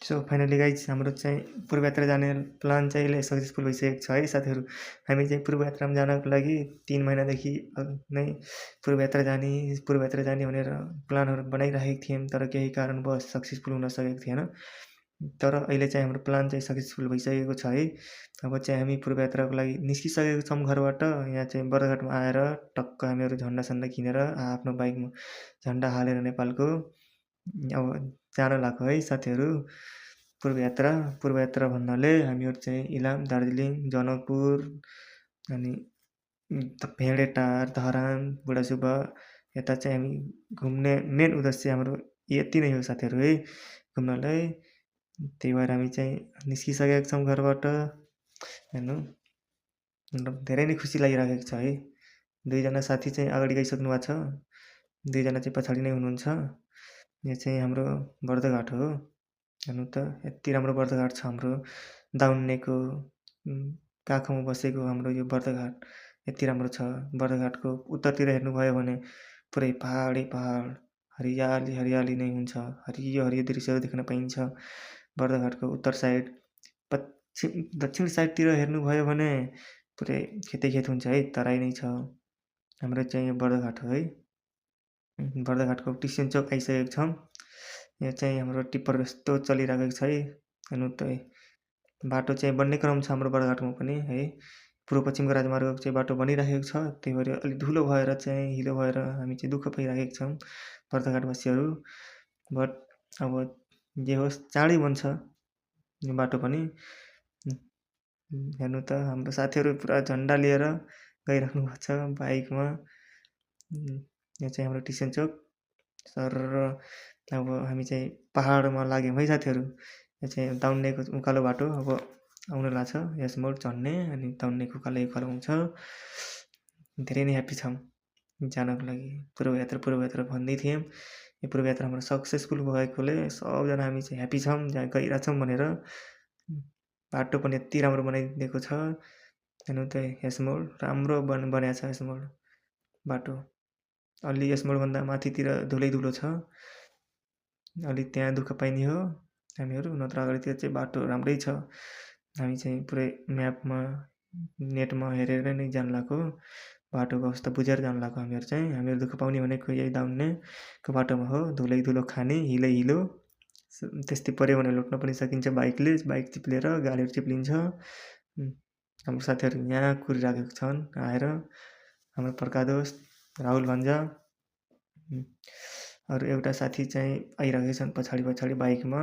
So finally guys हाम्रो चाहिँ पूर्व यात्रा जाने प्लान चाहिँ अहिले सक्सेसफुल भइसकेको छ है साथीहरू। हामी चाहिँ पूर्व यात्रामा जानको लागि 3 महिनादेखि नै पूर्व यात्रा जाने भनेर प्लानहरू बनाइराखेको थियौँ, तर केही कारणवश सक्सेसफुल हुन सकेको थिएन। तर अहिले चाहिँ हाम्रो प्लान चाहिँ सक्सेसफुल भइसकेको छ है। अब चाहिँ हामी पूर्व यात्राको लागि निस्किसकेको छौँ घरबाट। यहाँ चाहिँ बर्दघाटमा आएर टक्क हामीहरू झन्डा किनेर आफ्नो बाइकमा झन्डा हालेर नेपालको अब जान लागेको है साथीहरू पूर्व यात्रा भन्नाले हामीहरू चाहिँ इलाम, दार्जिलिङ, जनकपुर अनि भेडेटार, धरान, बुढासुब्बा यता चाहिँ हामी घुम्ने मेन उद्देश्य हाम्रो यति नै हो साथीहरू है, घुम्नलाई। त्यही भएर हामी चाहिँ निस्किसकेका छौँ घरबाट हेर्नु। मतलब धेरै नै खुसी लागिरहेको छ है। 2 जना साथी चाहिँ अगाडि गइसक्नु भएको छ, 2 जना चाहिँ पछाडि नै हुनुहुन्छ। यो चाहिँ हाम्रो बर्दघाट हो। हेर्नु त यति राम्रो बर्दघाट छ हाम्रो दाउन्नेको काखमा बसेको हाम्रो यो बर्दघाट यति राम्रो छ। बर्दघाटको उत्तरतिर हेर्नुभयो भने पुरै पहाडै पहाड, हरियाली नै हुन्छ। हरियो दृश्यहरू देख्न पाइन्छ। बर्दघाटको उत्तर साइड, दक्षिण साइडतिर हेर्नुभयो भने पुरै खेत हुन्छ है, तराई नै छ। हाम्रो चाहिँ यो बर्दघाट हो है। बर्दघाटको टिस्यन चोक आइसकेको छौँ। यहाँ चाहिँ हाम्रो टिप्पर यस्तो चलिरहेको छ है। हेर्नु त बाटो चाहिँ बन्ने क्रम छ हाम्रो बर्दघाटमा पनि है। पूर्व पश्चिमको राजमार्गको चाहिँ बाटो बनिरहेको छ। त्यही भएर अलिक धुलो भएर चाहिँ हिलो भएर हामी चाहिँ दुःख पाइरहेको छौँ बर्दघाटवासीहरू। बट अब जे होस् चाँडै बन्छ यो बाटो पनि। हेर्नु त हाम्रो साथीहरू पुरा झन्डा लिएर गइराख्नु भएको छ बाइकमा। यो चाहिँ हाम्रो टिस्यन चोक सरर। अब हामी चाहिँ पहाडमा लाग्यौँ है साथीहरू। यो चाहिँ दाउन्नेको उकालो बाटो अब आउन लाग्छ। यसमोड चढ्ने अनि दाउन्नेको उकालो आउँछ। धेरै नै ह्याप्पी छौँ जानको लागि। पूर्व यात्रा भन्दै थियौँ। यो पूर्व यात्रा हाम्रो सक्सेसफुल भएकोले सबजना हामी चाहिँ ह्याप्पी छौँ जहाँ गइरहेछौँ भनेर। बाटो पनि यति राम्रो बनाइदिएको छ। हेर्नु त यसमोड राम्रो बनाएको छ यसमोड बाटो। अलि यसमोडभन्दा माथितिर धुलै छ। अलि त्यहाँ दुःख पाइने हो हामीहरू, नत्र अगाडितिर चाहिँ बाटो राम्रै छ। हामी चाहिँ पुरै म्यापमा नेटमा हेरेर नै जानु लागेको। बाटोको अवस्था बुझेर जानु लागेको हामीहरू दुःख पाउने भनेको यही दाउन्नेको बाटोमा हो। धुलो खाने, हिलो त्यस्तै पऱ्यो भने लुट्न पनि सकिन्छ बाइकले। बाइक चिप्लेर गाडीहरू चिप्लिन्छ। हाम्रो साथीहरू यहाँ कुरिरहेको छन् आएर। हाम्रो पर्का दोस्त राहुल भन्छ। अरू एउटा साथी चाहिँ आइरहेको छन् पछाडि बाइकमा।